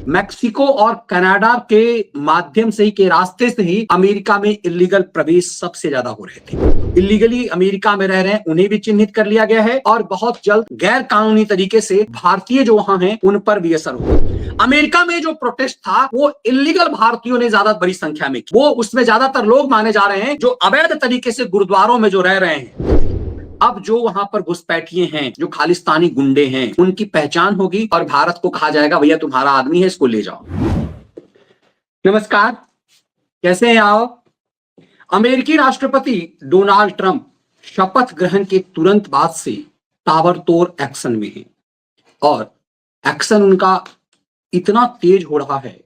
Mexico और Canada के माध्यम से ही, के रास्ते से ही अमेरिका में इलीगल प्रवेश सबसे ज्यादा हो रहे थे। इलीगली अमेरिका में रह रहे हैं उन्हें भी चिन्हित कर लिया गया है और बहुत जल्द गैर कानूनी तरीके से भारतीय जो वहां हैं उन पर भी असर होगा। अमेरिका में जो प्रोटेस्ट था वो इलीगल भारतीयों ने ज्यादा बड़ी संख्या में की। वो उसमें ज्यादातर लोग माने जा रहे हैं जो अवैध तरीके से गुरुद्वारों में जो रह रहे हैं। अब जो वहां पर घुसपैठिए हैं, जो खालिस्तानी गुंडे हैं, उनकी पहचान होगी और भारत को कहा जाएगा भैया तुम्हारा आदमी है, इसको ले जाओ। नमस्कार, कैसे हैं आप? अमेरिकी राष्ट्रपति डोनाल्ड ट्रंप शपथ ग्रहण के तुरंत बाद से ताबड़तोड़ एक्शन में हैं और एक्शन उनका इतना तेज हो रहा है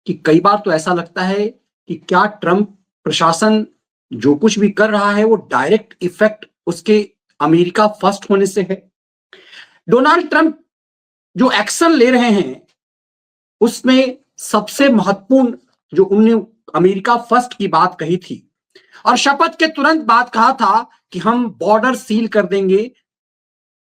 कि कई बार तो ऐसा लगता है कि क्या ट्रंप प्रशासन जो कुछ भी कर रहा है वो डायरेक्ट इफेक्ट उसके अमेरिका फर्स्ट होने से है। डोनाल्ड ट्रंप जो एक्शन ले रहे हैं उसमें सबसे महत्वपूर्ण जो उन्होंने अमेरिका फर्स्ट की बात कही थी और शपथ के तुरंत बाद कहा था कि हम बॉर्डर सील कर देंगे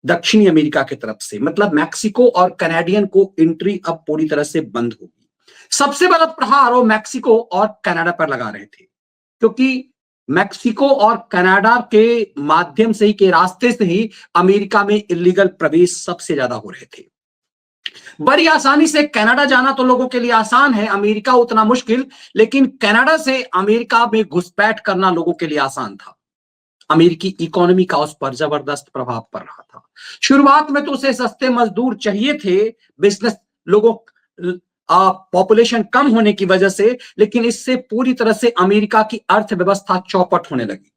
दक्षिणी अमेरिका की तरफ से, मतलब मैक्सिको और कैनेडियन को एंट्री अब पूरी तरह से बंद होगी। सबसे बड़ा प्रहार वो मैक्सिको और कनाडा पर लगा रहे थे क्योंकि मैक्सिको और कनाडा के माध्यम से ही, के रास्ते से ही अमेरिका में इलीगल प्रवेश सबसे ज्यादा हो रहे थे। बड़ी आसानी से कनाडा जाना तो लोगों के लिए आसान है, अमेरिका उतना मुश्किल, लेकिन कनाडा से अमेरिका में घुसपैठ करना लोगों के लिए आसान था। अमेरिकी इकोनॉमी का उस पर जबरदस्त प्रभाव पड़ रहा था। शुरुआत में तो उसे सस्ते मजदूर चाहिए थे, बिजनेस लोगों पॉपुलेशन कम होने की वजह से, लेकिन इससे पूरी तरह से अमेरिका की अर्थव्यवस्था चौपट होने लगी।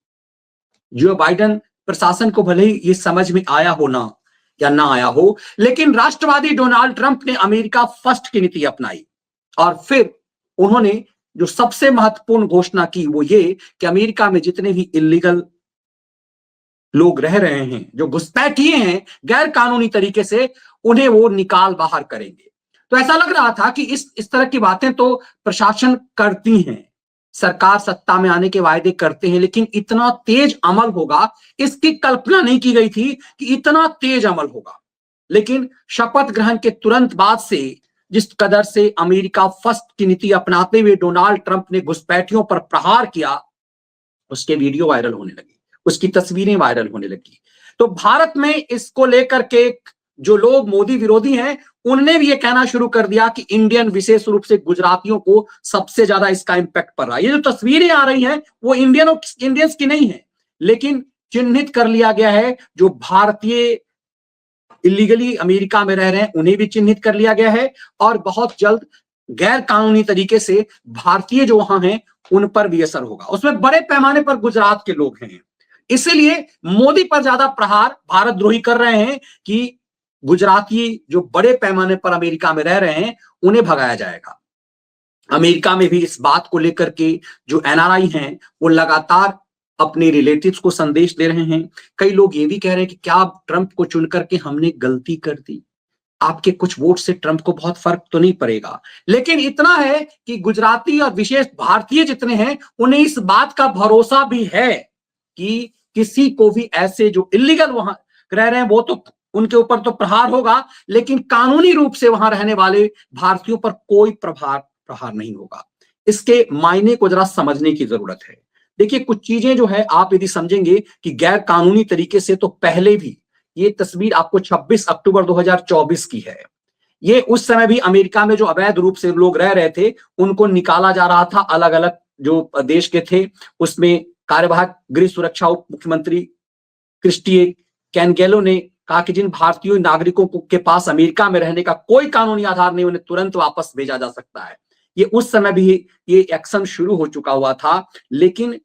जो बाइडेन प्रशासन को भले ही ये समझ में आया हो ना या ना आया हो, लेकिन राष्ट्रवादी डोनाल्ड ट्रंप ने अमेरिका फर्स्ट की नीति अपनाई और फिर उन्होंने जो सबसे महत्वपूर्ण घोषणा की वो ये कि अमेरिका में जितने भी इलीगल लोग रह रहे हैं, जो घुसपैठिए हैं गैर कानूनी तरीके से, उन्हें वो निकाल बाहर करेंगे। तो ऐसा लग रहा था कि इस तरह की बातें तो प्रशासन करती हैं, सरकार सत्ता में आने के वायदे करते हैं, लेकिन इतना तेज अमल होगा इसकी कल्पना नहीं की गई थी कि इतना तेज अमल होगा। लेकिन शपथ ग्रहण के तुरंत बाद से जिस कदर से अमेरिका फर्स्ट की नीति अपनाते हुए डोनाल्ड ट्रंप ने घुसपैठियों पर प्रहार किया, उसके वीडियो वायरल होने लगी, उसकी तस्वीरें वायरल होने लगी। तो भारत में इसको लेकर के जो लोग मोदी विरोधी हैं उनने भी ये कहना शुरू कर दिया कि इंडियन, विशेष रूप से गुजरातियों को सबसे ज्यादा इसका इंपैक्ट पड़ रहा है। ये जो तस्वीरें आ रही हैं वो इंडियंस की नहीं है, लेकिन चिन्हित कर लिया गया है जो भारतीय इलीगली अमेरिका में रह रहे हैं उन्हें भी चिन्हित कर लिया गया है और बहुत जल्द गैर कानूनी तरीके से भारतीय जो वहां हैं उन पर भी असर होगा। उसमें बड़े पैमाने पर गुजरात के लोग हैं, इसलिए मोदी पर ज्यादा प्रहार भारत द्रोही कर रहे हैं कि गुजराती जो बड़े पैमाने पर अमेरिका में रह रहे हैं उन्हें भगाया जाएगा। अमेरिका में भी इस बात को लेकर के जो एनआरआई हैं वो लगातार अपने रिलेटिव्स को संदेश दे रहे हैं। कई लोग ये भी कह रहे हैं कि क्या ट्रंप को चुन करके हमने गलती कर दी, आपके कुछ वोट से ट्रंप को बहुत फर्क तो नहीं पड़ेगा, लेकिन इतना है कि गुजराती और विशेष भारतीय जितने हैं उन्हें इस बात का भरोसा भी है कि किसी को भी ऐसे जो इलीगल वहां रह रहे हैं वो तो उनके ऊपर तो प्रहार होगा, लेकिन कानूनी रूप से वहां रहने वाले भारतीयों पर कोई प्रहार नहीं होगा। इसके मायने को जरा समझने की जरूरत है। देखिए, कुछ चीजें जो है आप यदि समझेंगे कि गैर कानूनी तरीके से, तो पहले भी ये तस्वीर आपको 26 अक्टूबर 2024 की है। ये उस समय भी अमेरिका में जो अवैध रूप से लोग रह रहे थे उनको निकाला जा रहा था। अलग अलग जो देश के थे उसमें कार्यवाहक गृह सुरक्षा उप मुख्यमंत्री क्रिस्टी कैनगेलो ने कहा कि जिन भारतीय नागरिकों के पास अमेरिका में रहने का कोई कानूनी आधार नहीं उन्हें तुरंत वापस भेजा जा सकता है। ये उस समय भी ये एक्शन शुरू हो चुका हुआ था, लेकिन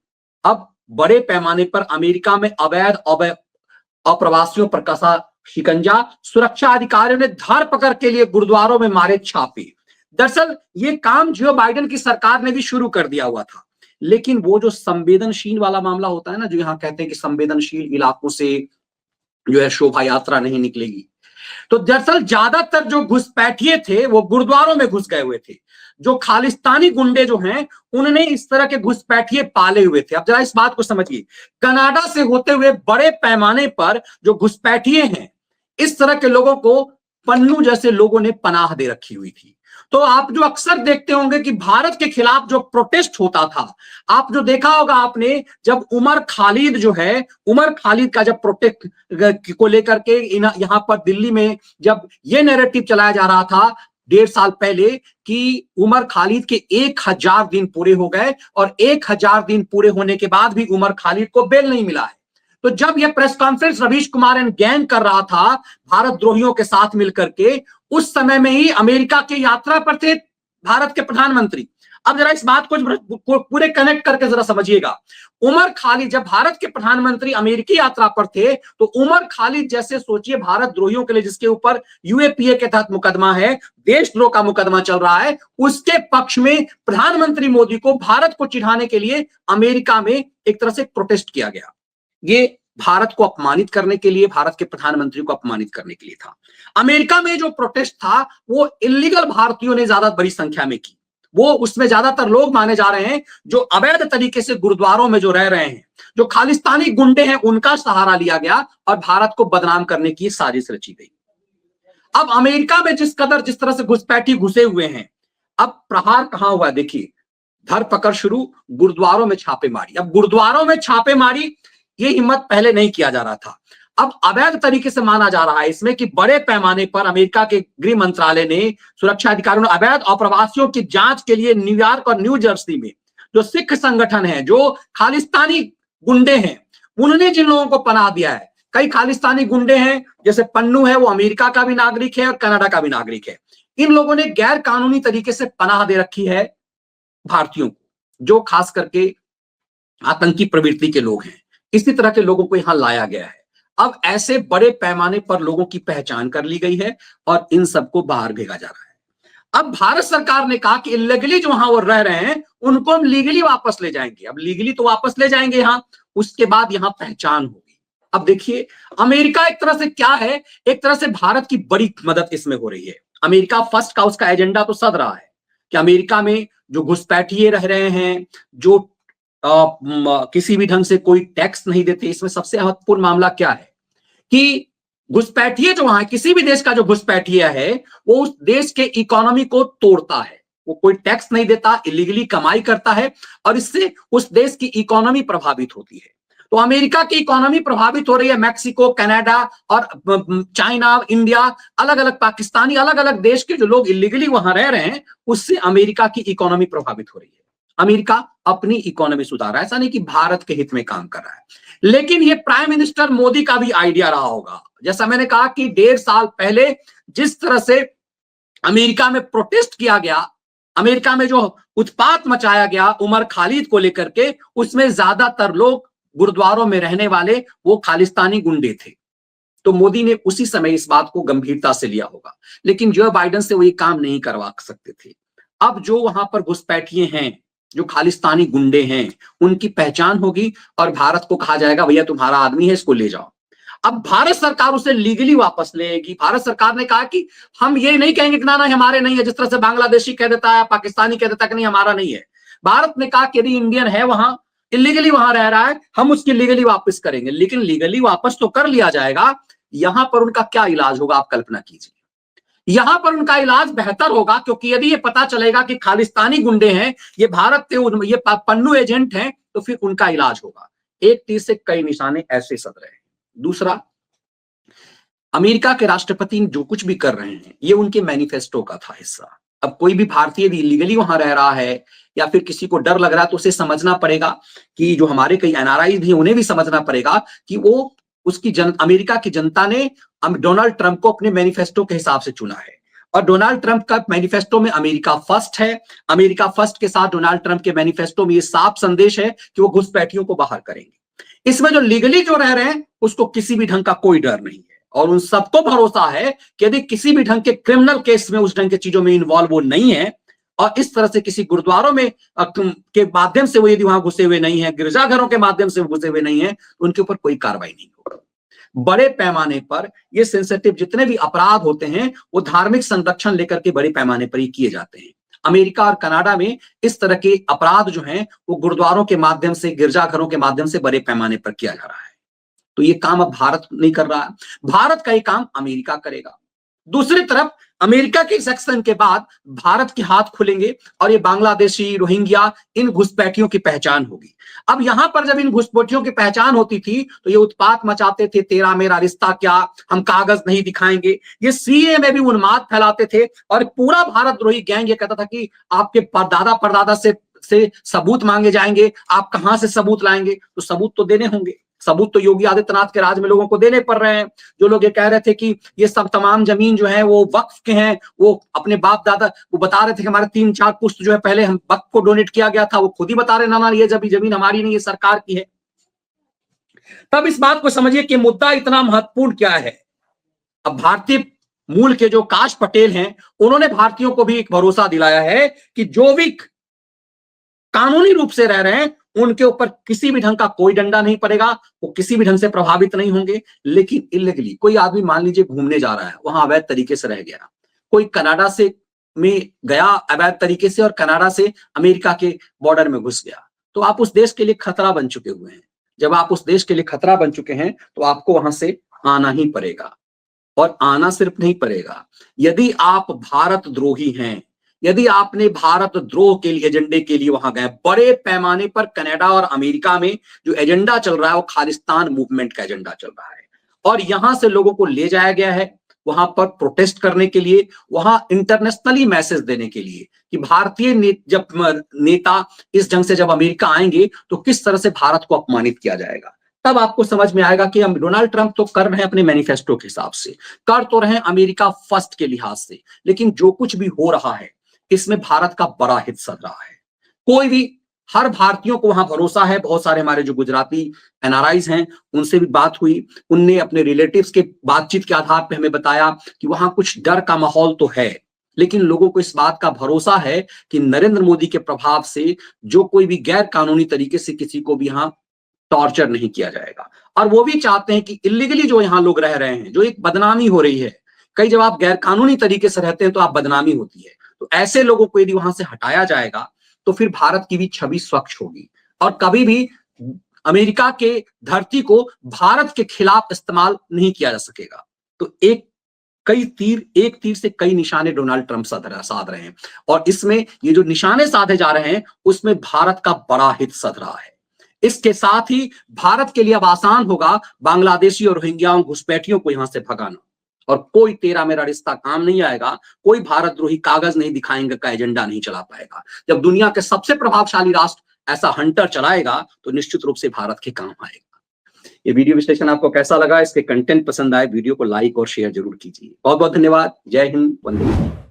अब बड़े पैमाने पर अमेरिका में अवैध अप्रवासियों पर कसा शिकंजा। सुरक्षा अधिकारियों ने धर पकड़ के लिए गुरुद्वारों में मारे छापे। दरअसल ये काम जो बाइडेन की सरकार ने भी शुरू कर दिया हुआ था, लेकिन वो जो संवेदनशील वाला मामला होता है ना, जो यहाँ कहते हैं कि संवेदनशील इलाकों से जो है शोभा यात्रा नहीं निकलेगी, तो दरअसल ज्यादातर जो घुसपैठिए थे वो गुरुद्वारों में घुस गए हुए थे। जो खालिस्तानी गुंडे जो हैं उन्होंने इस तरह के घुसपैठिए पाले हुए थे। अब जरा इस बात को समझिए, कनाडा से होते हुए बड़े पैमाने पर जो घुसपैठिए हैं, इस तरह के लोगों को पन्नू जैसे लोगों ने पनाह दे रखी हुई थी। तो आप जो अक्सर देखते होंगे कि भारत के खिलाफ जो प्रोटेस्ट होता था, आप जो देखा होगा आपने, जब उमर खालिद जो है, उमर खालिद का जब प्रोटेस्ट को लेकर के यहां पर दिल्ली में जब ये नैरेटिव चलाया जा रहा था 1.5 साल पहले कि उमर खालिद के 1000 दिन पूरे हो गए और 1000 दिन पूरे होने के बाद भी उमर खालिद को बेल नहीं मिला है। तो जब यह press conference Ravish Kumar and gang कर रहा था भारत द्रोहियों के साथ मिलकर के, उस समय में ही अमेरिका की यात्रा पर थे भारत के प्रधानमंत्री। अब जरा इस बात को पूरे कनेक्ट करके जरा समझिएगा। उमर खालिद जब भारत के प्रधानमंत्री अमेरिकी यात्रा पर थे, तो उमर खालिद जैसे सोचिए भारत द्रोहियों के लिए जिसके ऊपर यूएपीए के तहत मुकदमा है, देशद्रोह का मुकदमा चल रहा है, उसके पक्ष में प्रधानमंत्री मोदी को भारत को चिढ़ाने के लिए अमेरिका में एक तरह से प्रोटेस्ट किया गया। ये भारत को अपमानित करने के लिए, भारत के प्रधानमंत्री को अपमानित करने के लिए था। अमेरिका में जो प्रोटेस्ट था वो इल्लीगल भारतीयों ने ज्यादा बड़ी संख्या में की। वो उसमें ज्यादातर लोग माने जा रहे हैं जो अवैध तरीके से गुरुद्वारों में जो रह रहे हैं, जो खालिस्तानी गुंडे हैं, उनका सहारा लिया गया और भारत को बदनाम करने की साजिश रची गई। अब अमेरिका में जिस तरह से घुसपैठी घुसे हुए हैं, अब प्रहार कहां हुआ देखिए, धर पकड़ शुरू, गुरुद्वारों में छापेमारी। अब गुरुद्वारों में छापेमारी ये हिम्मत पहले नहीं किया जा रहा था, अब अवैध तरीके से माना जा रहा है इसमें कि बड़े पैमाने पर अमेरिका के गृह मंत्रालय ने, सुरक्षा अधिकारियों ने अवैध अप्रवासियों की जांच के लिए न्यूयॉर्क और न्यू जर्सी में जो सिख संगठन है, जो खालिस्तानी गुंडे हैं, उन्होंने जिन लोगों को पनाह दिया है, कई खालिस्तानी गुंडे हैं, जैसे पन्नू है, वो अमेरिका का भी नागरिक है और कनाडा का भी नागरिक है। इन लोगों ने गैर कानूनी तरीके से पनाह दे रखी है भारतीयों को, जो खास करके आतंकी प्रवृत्ति के लोग हैं। इसी तरह के लोगों को यहां लाया गया है। अब ऐसे बड़े पैमाने पर लोगों की पहचान कर ली गई है और इन सबको बाहर भेजा जा रहा है। अब भारत सरकार ने कहा कि इलीगली जो वहां वो रह रहे हैं उनको हम लीगली वापस ले जाएंगे। अब लीगली तो वापस ले जाएंगे यहां, उसके बाद यहां पहचान होगी। अब देखिए अमेरिका एक तरह से क्या है, एक तरह से भारत की बड़ी मदद इसमें हो रही है। अमेरिका फर्स्ट का उसका एजेंडा तो सद रहा है कि अमेरिका में जो घुसपैठिए रह रहे हैं, जो किसी भी ढंग से कोई टैक्स नहीं देते। इसमें सबसे महत्वपूर्ण मामला क्या है कि घुसपैठिए जो वहां, किसी भी देश का जो घुसपैठिया है वो उस देश के इकोनॉमी को तोड़ता है। वो कोई टैक्स नहीं देता, इलीगली कमाई करता है और इससे उस देश की इकोनॉमी प्रभावित होती है। तो अमेरिका की इकोनॉमी प्रभावित हो रही है। मैक्सिको, कनाडा और चाइना, इंडिया, अलग अलग पाकिस्तानी, अलग अलग देश के जो लोग इलीगली वहां रह रहे हैं, उससे अमेरिका की इकोनॉमी प्रभावित हो रही है। अमेरिका अपनी इकोनॉमी सुधार रहा है, ऐसा नहीं कि भारत के हित में काम कर रहा है। लेकिन ये प्राइम मिनिस्टर मोदी का भी आइडिया रहा होगा। जैसा मैंने कहा कि 1.5 साल पहले जिस तरह से अमेरिका में प्रोटेस्ट किया गया, अमेरिका में जो उत्पात मचाया गया उमर खालिद को लेकर के, उसमें ज्यादातर लोग गुरुद्वारों में रहने वाले वो खालिस्तानी गुंडे थे। तो मोदी ने उसी समय इस बात को गंभीरता से लिया होगा, लेकिन जो बाइडेन से वो ये काम नहीं करवा सकते थे। अब जो वहां पर घुसपैठिए हैं, जो खालिस्तानी गुंडे हैं, उनकी पहचान होगी और भारत को कहा जाएगा भैया तुम्हारा आदमी है, इसको ले जाओ। अब भारत सरकार उसे लीगली वापस लेगी। भारत सरकार ने कहा कि हम ये नहीं कहेंगे कि ना हमारे नहीं है, जिस तरह से बांग्लादेशी कह देता है, पाकिस्तानी कह देता है कि नहीं हमारा नहीं है। भारत ने कहा कि यदि इंडियन है वहां, इलीगली वहां रह रहा है, हम उसकी लीगली वापस करेंगे। लेकिन लीगली वापस तो कर लिया जाएगा, यहां पर उनका क्या इलाज होगा आप कल्पना कीजिए। यहां पर उनका इलाज बेहतर होगा, क्योंकि यदि ये पता चलेगा कि खालिस्तानी गुंडे हैं, ये भारत के ये पन्नू एजेंट हैं, तो फिर उनका इलाज होगा। एक तीर से कई निशाने ऐसे सद रहे हैं। दूसरा, अमेरिका के राष्ट्रपति जो कुछ भी कर रहे हैं ये उनके मैनिफेस्टो का था हिस्सा। अब कोई भी भारतीय यदि इलीगली वहां रह रहा है या फिर किसी को डर लग रहा है, तो उसे समझना पड़ेगा कि जो हमारे कई एनआरआई भी, उन्हें भी समझना पड़ेगा कि वो उसकी अमेरिका की जनता ने डोनाल्ड ट्रंप को अपने मैनिफेस्टो के हिसाब से चुना है। और डोनाल्ड ट्रंप का मैनिफेस्टो में अमेरिका फर्स्ट है। अमेरिका फर्स्ट के साथ डोनाल्ड ट्रंप के मैनिफेस्टो में ये साफ संदेश है कि वो घुसपैठियों को बाहर करेंगे। इसमें जो लीगली जो रह रहे हैं उसको किसी भी ढंग का कोई डर नहीं है, और उन सबको भरोसा है कि यदि किसी भी ढंग के क्रिमिनल केस में, उस ढंग के चीजों में इन्वॉल्व वो नहीं है, और इस तरह से किसी गुरुद्वारों में के माध्यम से वो यदि वहां घुसे हुए नहीं है, गिरजाघरों के माध्यम से घुसे हुए नहीं है, तो उनके ऊपर कोई कार्रवाई नहीं होगी। बड़े पैमाने पर ये सेंसिटिव जितने भी अपराध होते हैं वो धार्मिक संरक्षण लेकर के बड़े पैमाने पर ही किए जाते हैं। अमेरिका और कनाडा में इस तरह के अपराध जो हैं वो गुरुद्वारों के माध्यम से, गिरजाघरों के माध्यम से बड़े पैमाने पर किया जा रहा है। तो ये काम अब भारत नहीं कर रहा है, भारत का ये काम अमेरिका करेगा। दूसरी तरफ अमेरिका के इस एक्शन के बाद भारत के हाथ खुलेंगे और ये बांग्लादेशी, रोहिंग्या, इन घुसपैठियों की पहचान होगी। अब यहां पर जब इन घुसपैठियों की पहचान होती थी तो ये उत्पात मचाते थे, तेरा मेरा रिश्ता क्या, हम कागज नहीं दिखाएंगे, ये सीए में भी उन्माद फैलाते थे और पूरा भारतद्रोही गैंग ये कहता था कि आपके दादा परदादा से सबूत मांगे जाएंगे, आप कहां से सबूत लाएंगे? तो सबूत तो देने होंगे। सबूत तो योगी आदित्यनाथ के राज में लोगों को देने पड़ रहे हैं। जो लोग ये कह रहे थे कि ये सब तमाम जमीन जो है वो वक्फ के हैं, वो अपने बाप दादा वो बता रहे थे कि हमारे 3-4 पुश्त जो है पहले हम वक्फ को डोनेट किया गया था, वो खुद ही बता रहे ना ये जब जमीन हमारी नहीं, ये सरकार की है। तब इस बात को समझिए कि मुद्दा इतना महत्वपूर्ण क्या है। अब भारतीय मूल के जो काश पटेल हैं, उन्होंने भारतीयों को भी एक भरोसा दिलाया है कि जो भी कानूनी रूप से रह रहे हैं उनके ऊपर किसी भी ढंग का कोई डंडा नहीं पड़ेगा, वो किसी भी ढंग से प्रभावित नहीं होंगे। लेकिन इलीगली कोई आदमी मान लीजिए घूमने जा रहा है, वहां अवैध तरीके से रह गया, कोई कनाडा से में गया अवैध तरीके से और कनाडा से अमेरिका के बॉर्डर में घुस गया, तो आप उस देश के लिए खतरा बन चुके हुए हैं। जब आप उस देश के लिए खतरा बन चुके हैं तो आपको वहां से आना ही पड़ेगा। और आना सिर्फ नहीं पड़ेगा, यदि आप भारत द्रोही हैं, यदि आपने भारत द्रोह के लिए एजेंडे के लिए वहां गए, बड़े पैमाने पर कनाडा और अमेरिका में जो एजेंडा चल रहा है वो खालिस्तान मूवमेंट का एजेंडा चल रहा है और यहां से लोगों को ले जाया गया है वहां पर प्रोटेस्ट करने के लिए, वहां इंटरनेशनली मैसेज देने के लिए कि भारतीय जब नेता इस ढंग से जब अमेरिका आएंगे तो किस तरह से भारत को अपमानित किया जाएगा। तब आपको समझ में आएगा कि हम डोनाल्ड ट्रंप तो कर रहे हैं अपने मैनिफेस्टो के हिसाब से, कर तो रहे हैं अमेरिका फर्स्ट के लिहाज से, लेकिन जो कुछ भी हो रहा है इसमें भारत का बड़ा हित सध रहा है। कोई भी हर भारतीयों को वहां भरोसा है। बहुत सारे हमारे जो गुजराती एनआरआईज हैं उनसे भी बात हुई, उनने अपने रिलेटिव्स के बातचीत के आधार पर हमें बताया कि वहां कुछ डर का माहौल तो है, लेकिन लोगों को इस बात का भरोसा है कि नरेंद्र मोदी के प्रभाव से जो कोई भी गैर कानूनी तरीके से किसी को भी यहाँ टॉर्चर नहीं किया जाएगा। और वो भी चाहते हैं कि इलीगली जो यहाँ लोग रह रहे हैं, जो एक बदनामी हो रही है, कई जब आप गैर कानूनी तरीके से रहते हैं तो आप बदनामी होती है, तो ऐसे लोगों को यदि वहां से हटाया जाएगा तो फिर भारत की भी छवि स्वच्छ होगी और कभी भी अमेरिका के धरती को भारत के खिलाफ इस्तेमाल नहीं किया जा सकेगा। तो एक तीर से कई निशाने डोनाल्ड ट्रंप साध रहे हैं और इसमें ये जो निशाने साधे जा रहे हैं उसमें भारत का बड़ा हित सध रहा है। इसके साथ ही भारत के लिए अब आसान होगा बांग्लादेशी और रोहिंग्या घुसपैठियों को यहां से भगाना और कोई तेरा मेरा रिश्ता काम नहीं आएगा, कोई भारतद्रोही कागज नहीं दिखाएंगे का एजेंडा नहीं चला पाएगा। जब दुनिया के सबसे प्रभावशाली राष्ट्र ऐसा हंटर चलाएगा तो निश्चित रूप से भारत के काम आएगा। ये वीडियो विश्लेषण आपको कैसा लगा? इसके कंटेंट पसंद आए वीडियो को लाइक और शेयर जरूर कीजिए। बहुत बहुत धन्यवाद। जय हिंद, वंदे मातरम।